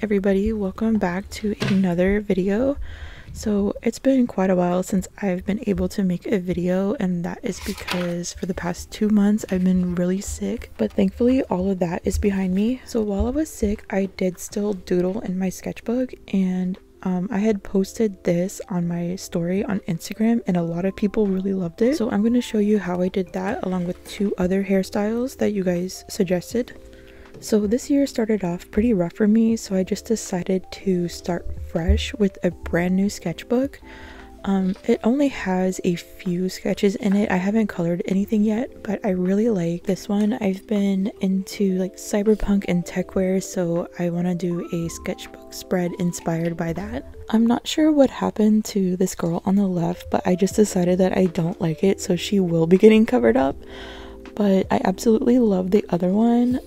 everybody, welcome back to another video. So it's been quite a while since I've been able to make a video, and that is because for the past 2 months I've been really sick, but thankfully all of that is behind me. So while I was sick, I did still doodle in my sketchbook, and I had posted this on my story on Instagram and a lot of people really loved it. So I'm going to show you how I did that along with 2 other hairstyles that you guys suggested. So this year started off pretty rough for me, so I just decided to start fresh with a brand new sketchbook. It only has a few sketches in it. I haven't colored anything yet, but I really like this one. I've been into like cyberpunk and techwear, so I want to do a sketchbook spread inspired by that. I'm not sure what happened to this girl on the left, but I just decided that I don't like it, so she will be getting covered up. But I absolutely love the other one.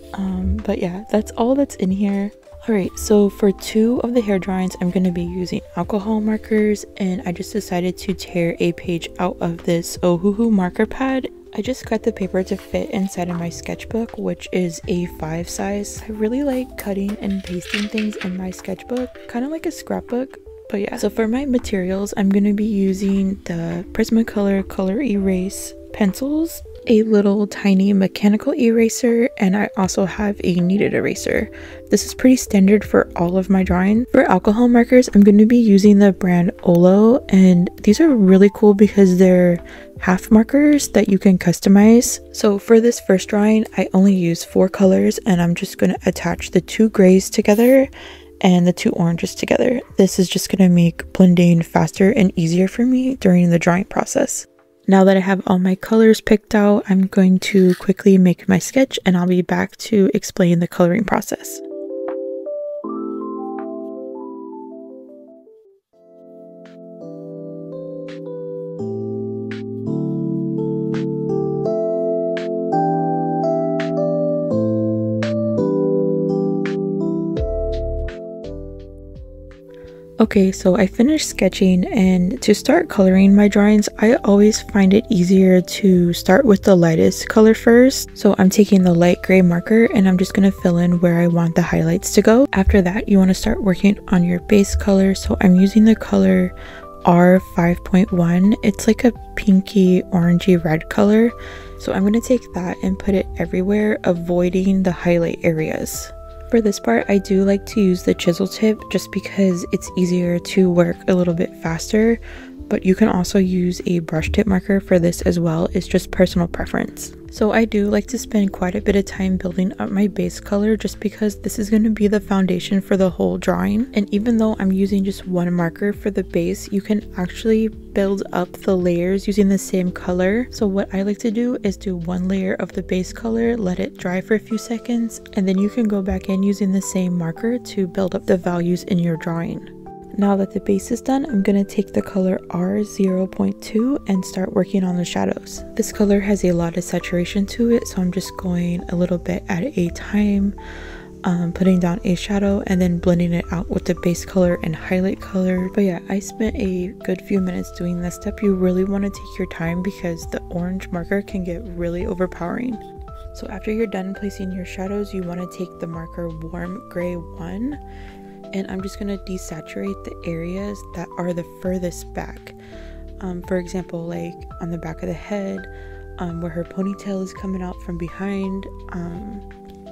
But yeah, that's all that's in here. Alright, so for 2 of the hair drawings, I'm going to be using alcohol markers, and I just decided to tear a page out of this Ohuhu marker pad. I just cut the paper to fit inside of my sketchbook, which is A5 size. I really like cutting and pasting things in my sketchbook, kind of like a scrapbook. But yeah, so for my materials, I'm going to be using the Prismacolor Color Erase pencils, a little tiny mechanical eraser, and I also have a kneaded eraser. This is pretty standard for all of my drawing. For alcohol markers, I'm going to be using the brand Olo, and these are really cool because they're half markers that you can customize. So for this first drawing, I only use 4 colors, and I'm just going to attach the 2 grays together and the 2 oranges together. This is just going to make blending faster and easier for me during the drawing process. Now that I have all my colors picked out, I'm going to quickly make my sketch, and I'll be back to explain the coloring process. Okay, so I finished sketching, and to start coloring my drawings, I always find it easier to start with the lightest color first. So I'm taking the light gray marker, and I'm just going to fill in where I want the highlights to go. After that, you want to start working on your base color. So I'm using the color R5.1. It's like a pinky orangey red color. So I'm going to take that and put it everywhere, avoiding the highlight areas. For this part, I do like to use the chisel tip just because it's easier to work a little bit faster, but you can also use a brush tip marker for this as well. It's just personal preference. So I do like to spend quite a bit of time building up my base color just because this is going to be the foundation for the whole drawing. And even though I'm using just 1 marker for the base, you can actually build up the layers using the same color. So what I like to do is do 1 layer of the base color, let it dry for a few seconds, and then you can go back in using the same marker to build up the values in your drawing. Now that the base is done, I'm going to take the color R0.2 and start working on the shadows. This color has a lot of saturation to it, so I'm just going a little bit at a time, putting down a shadow and then blending it out with the base color and highlight color. But yeah, I spent a good few minutes doing this step. You really want to take your time because the orange marker can get really overpowering. So after you're done placing your shadows, you want to take the marker Warm Gray 1, and I'm just going to desaturate the areas that are the furthest back. For example, like on the back of the head, where her ponytail is coming out from behind,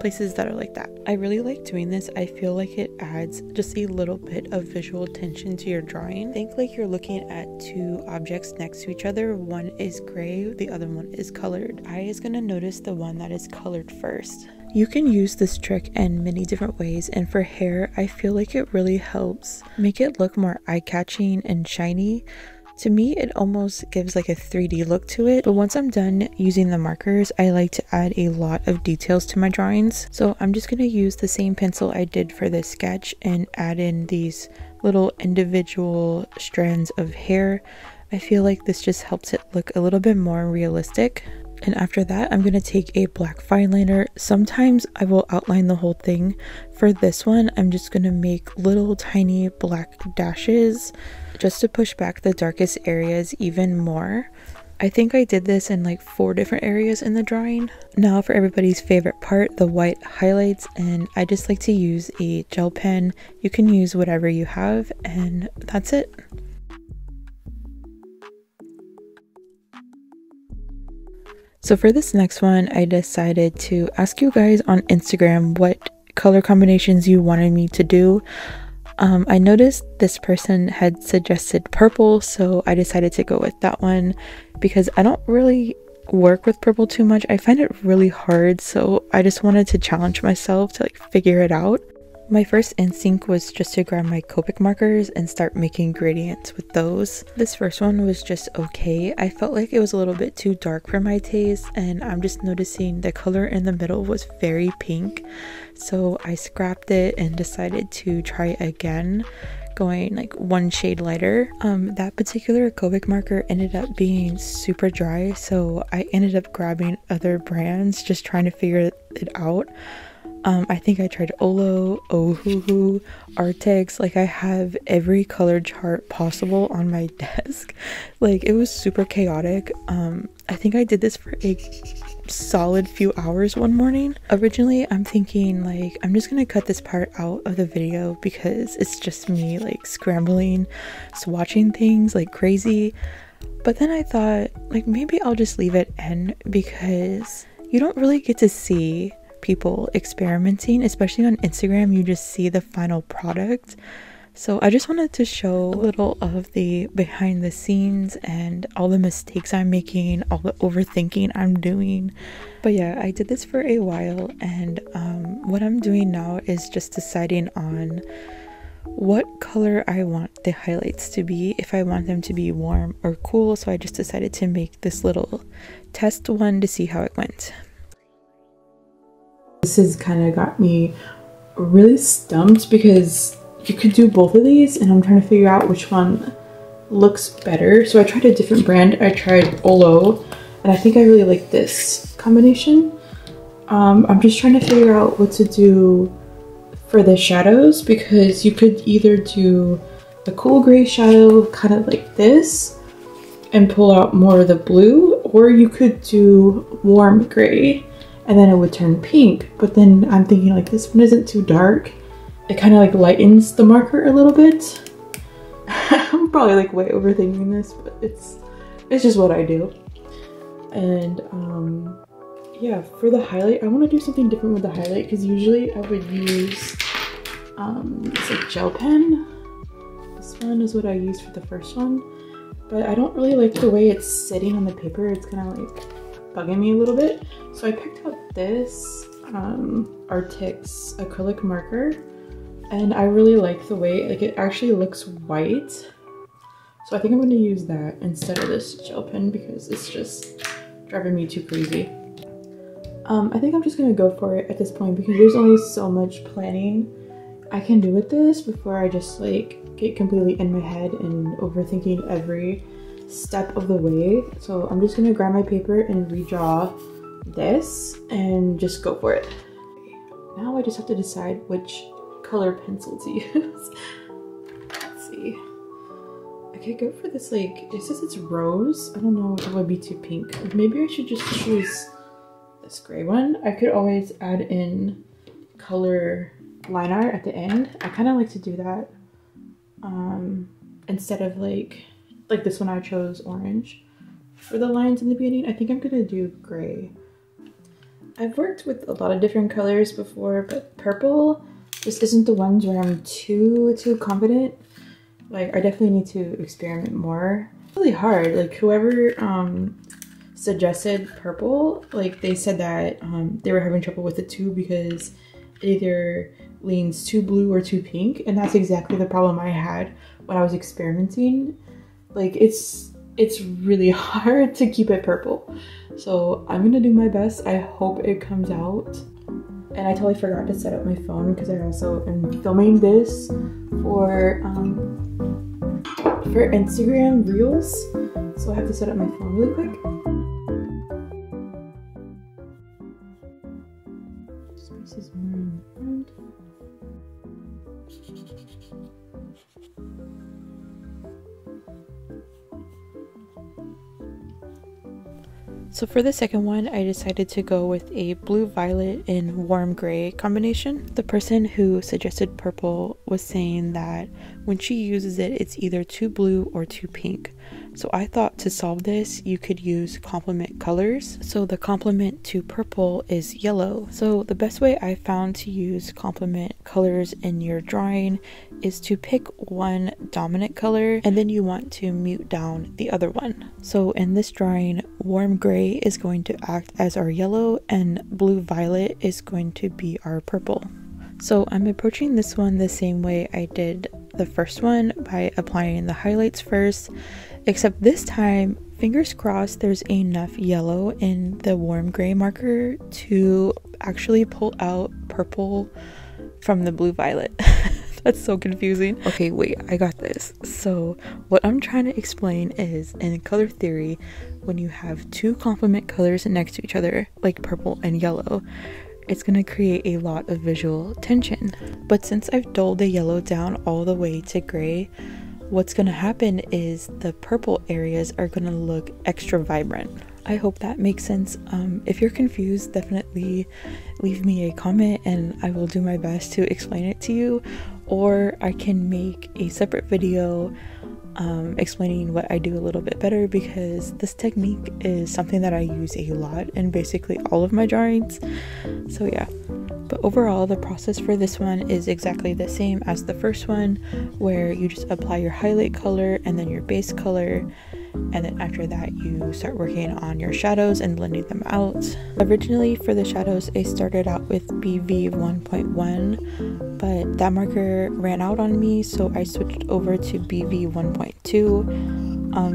places that are like that. I really like doing this. I feel like it adds just a little bit of visual tension to your drawing. Think like you're looking at 2 objects next to each other. One is gray, the other one is colored. Eye is going to notice the one that is colored first. You can use this trick in many different ways, and for hair, I feel like it really helps make it look more eye-catching and shiny. To me, it almost gives like a 3D look to it, but once I'm done using the markers, I like to add a lot of details to my drawings. So I'm just going to use the same pencil I did for this sketch and add in these little individual strands of hair. I feel like this just helps it look a little bit more realistic. And after that, I'm going to take a black fine liner. Sometimes I will outline the whole thing. For this one, I'm just going to make little tiny black dashes just to push back the darkest areas even more. I think I did this in like 4 different areas in the drawing. Now for everybody's favorite part, the white highlights, and I just like to use a gel pen. You can use whatever you have, and that's it. So for this next one, I decided to ask you guys on Instagram what color combinations you wanted me to do. I noticed this person had suggested purple, so I decided to go with that one because I don't really work with purple too much. I find it really hard, so I just wanted to challenge myself to like figure it out. My first instinct was just to grab my Copic markers and start making gradients with those. This first one was just okay. I felt like it was a little bit too dark for my taste, and I'm just noticing the color in the middle was very pink. So I scrapped it and decided to try again, going like 1 shade lighter. That particular Copic marker ended up being super dry, so I ended up grabbing other brands, just trying to figure it out. I think I tried Olo, Ohuhu, arrtx. Like I have every color chart possible on my desk. Like it was super chaotic. I think I did this for a solid few hours one morning. Originally I'm thinking like I'm just gonna cut this part out of the video because it's just me like scrambling, swatching things like crazy. But then I thought like maybe I'll just leave it in because you don't really get to see people experimenting, especially on Instagram. You just see the final product. So I just wanted to show a little of the behind the scenes and all the mistakes I'm making, all the overthinking I'm doing. But yeah, I did this for a while, and what I'm doing now is just deciding on what color I want the highlights to be, if I want them to be warm or cool. So I just decided to make this little test one to see how it went. This has kind of got me really stumped because you could do both of these and I'm trying to figure out which one looks better. So I tried a different brand. I tried Olo and I think I really like this combination. I'm just trying to figure out what to do for the shadows because you could either do the cool gray shadow kind of like this and pull out more of the blue, or you could do warm gray and then it would turn pink. But then I'm thinking like this one isn't too dark. It kind of like lightens the marker a little bit. I'm probably like way overthinking this, but it's just what I do. And yeah, for the highlight, I want to do something different with the highlight because usually I would use it's a gel pen. This one is what I used for the first one, but I don't really like the way it's sitting on the paper. It's kind of like bugging me a little bit. So I picked up this arrtx acrylic marker, and I really like the way like it actually looks white. So I think I'm going to use that instead of this gel pen because it's just driving me too crazy. I think I'm just going to go for it at this point because there's only so much planning I can do with this before I just like get completely in my head and overthinking every step of the way. So I'm just gonna grab my paper and redraw this and just go for it. Now I just have to decide which color pencil to use. Let's see. I could go for this, like, it says it's rose. I don't know if it would be too pink. Maybe I should just choose this gray one. I could always add in color line art at the end. I kind of like to do that instead of like this one I chose orange for the lines in the beginning. I think I'm gonna do gray. I've worked with a lot of different colors before, but purple just isn't the ones where I'm too confident. Like I definitely need to experiment more. It's really hard. Like whoever suggested purple, like they said that they were having trouble with it too because it either leans too blue or too pink, and that's exactly the problem I had when I was experimenting. Like it's really hard to keep it purple. So I'm gonna do my best. I hope it comes out. And I totally forgot to set up my phone because I also am filming this for Instagram Reels. So I have to set up my phone really quick. Spaces more in the front. So for the second one, I decided to go with a blue violet and warm gray combination. The person who suggested purple was saying that when she uses it, it's either too blue or too pink. So I thought to solve this, you could use complement colors. So the complement to purple is yellow. So the best way I found to use complement colors in your drawing is to pick one dominant color and then you want to mute down the other one. So in this drawing, warm gray is going to act as our yellow and blue violet is going to be our purple. So I'm approaching this one the same way I did the first one by applying the highlights first, except this time, fingers crossed, there's enough yellow in the warm gray marker to actually pull out purple from the blue violet. That's so confusing. Okay, wait, I got this. So what I'm trying to explain is in color theory, when you have two complement colors next to each other, like purple and yellow, it's going to create a lot of visual tension. But since I've dulled the yellow down all the way to gray, what's going to happen is the purple areas are going to look extra vibrant. I hope that makes sense. If you're confused, definitely leave me a comment and I will do my best to explain it to you, or I can make a separate video explaining what I do a little bit better, because this technique is something that I use a lot in basically all of my drawings. So yeah, but overall the process for this one is exactly the same as the first one, where you just apply your highlight color and then your base color, and then after that you start working on your shadows and blending them out. Originally for the shadows I started out with BV 1.1, but that marker ran out on me, so I switched over to BV 1.2.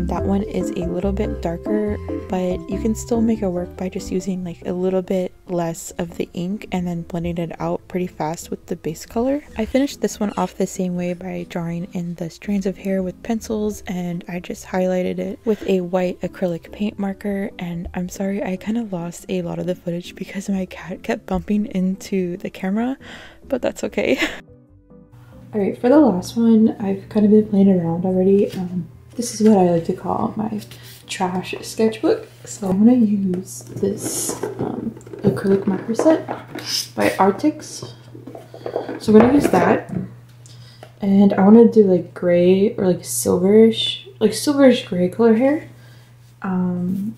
That one is a little bit darker, but you can still make it work by just using like a little bit less of the ink and then blending it out pretty fast with the base color. I finished this one off the same way by drawing in the strands of hair with pencils, and I just highlighted it with a white acrylic paint marker. And I'm sorry, I kind of lost a lot of the footage because my cat kept bumping into the camera, but that's okay. Alright, for the last one, I've kind of been playing around already. This is what I like to call my trash sketchbook. So I'm going to use this acrylic marker set by arrtx. So I'm going to use that. And I want to do like gray or like silverish gray color hair.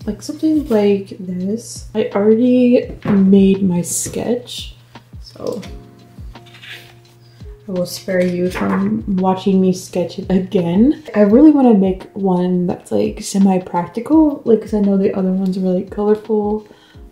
Like something like this. I already made my sketch, so I will spare you from watching me sketch it again. I really want to make one that's like semi-practical, like, because I know the other ones were like colorful.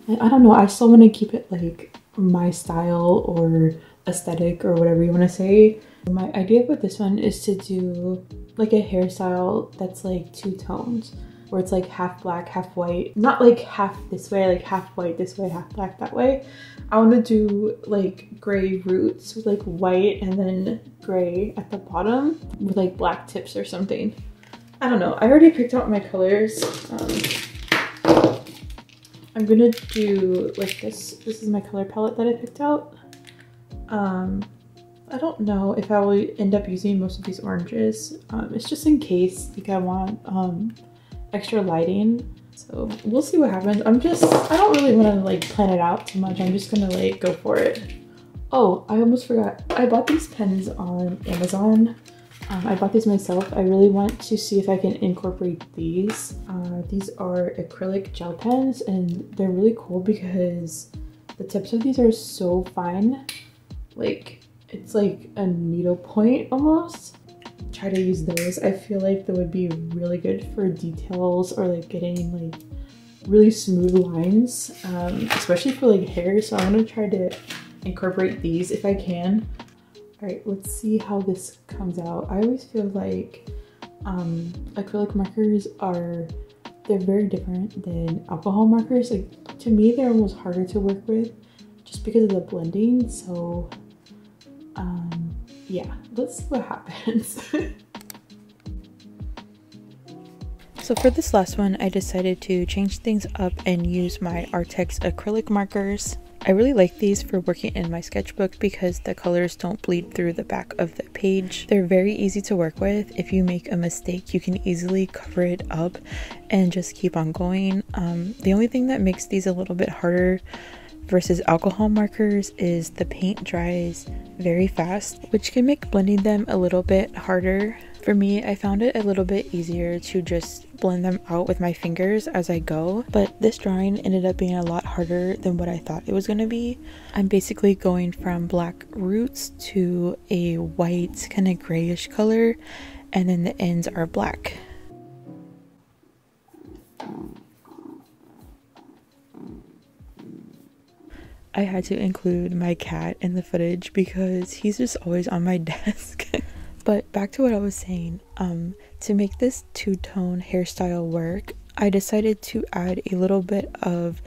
I don't know, I still want to keep it like my style or aesthetic or whatever you want to say. My idea with this one is to do like a hairstyle that's like two tones, where it's like half black, half white. Not like half this way, like half white this way, half black that way. I want to do like gray roots with like white and then gray at the bottom with like black tips or something. I don't know. I already picked out my colors. I'm gonna do like this. This is my color palette that I picked out. I don't know if I will end up using most of these oranges. It's just in case, like, I want extra lighting. So we'll see what happens. I don't really want to like plan it out too much. I'm just gonna like go for it. Oh, I almost forgot. I bought these pens on Amazon. I bought these myself. I really want to see if I can incorporate these. These are acrylic gel pens, and they're really cool because the tips of these are so fine. Like, it's like a needle point almost. Try to use those. I feel like that would be really good for details or like getting like really smooth lines, especially for like hair. So I'm gonna try to incorporate these if I can. All right, let's see how this comes out. I always feel like acrylic markers they're very different than alcohol markers. Like, to me, they're almost harder to work with just because of the blending. So yeah, let's see what happens. So for this last one, I decided to change things up and use my arrtx acrylic markers. I really like these for working in my sketchbook because the colors don't bleed through the back of the page. They're very easy to work with. If you make a mistake, you can easily cover it up and just keep on going. The only thing that makes these a little bit harder versus alcohol markers is the paint dries very fast, which can make blending them a little bit harder. For me, I found it a little bit easier to just blend them out with my fingers as I go, but this drawing ended up being a lot harder than what I thought it was going to be. I'm basically going from black roots to a white kind of grayish color, and then the ends are black. I had to include my cat in the footage because he's just always on my desk. But back to what I was saying, to make this two-tone hairstyle work, I decided to add a little bit of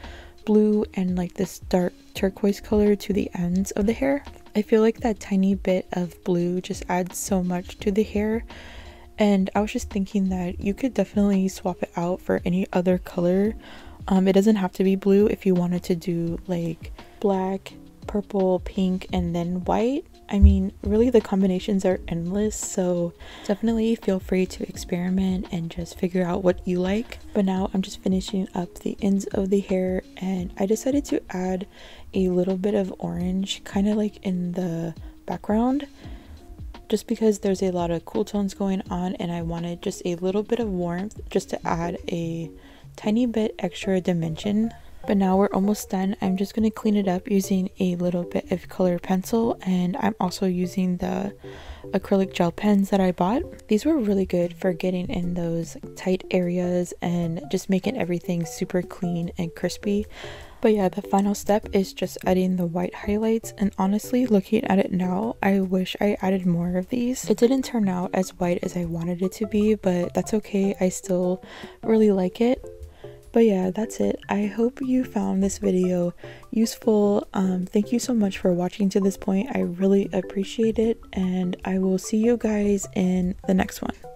blue and like this dark turquoise color to the ends of the hair. I feel like that tiny bit of blue just adds so much to the hair, and I was just thinking that you could definitely swap it out for any other color. It doesn't have to be blue if you wanted to do like black, purple, pink, and then white. I mean, really the combinations are endless, so definitely feel free to experiment and just figure out what you like. But now I'm just finishing up the ends of the hair, and I decided to add a little bit of orange kind of like in the background, just because there's a lot of cool tones going on and I wanted just a little bit of warmth just to add a tiny bit extra dimension. But now we're almost done. I'm just going to clean it up using a little bit of color pencil, and I'm also using the acrylic gel pens that I bought. These were really good for getting in those tight areas and just making everything super clean and crispy. But yeah, the final step is just adding the white highlights, and honestly, looking at it now, I wish I added more of these. It didn't turn out as white as I wanted it to be, but that's okay. I still really like it. But yeah, that's it. I hope you found this video useful. Thank you so much for watching to this point. I really appreciate it, and I will see you guys in the next one.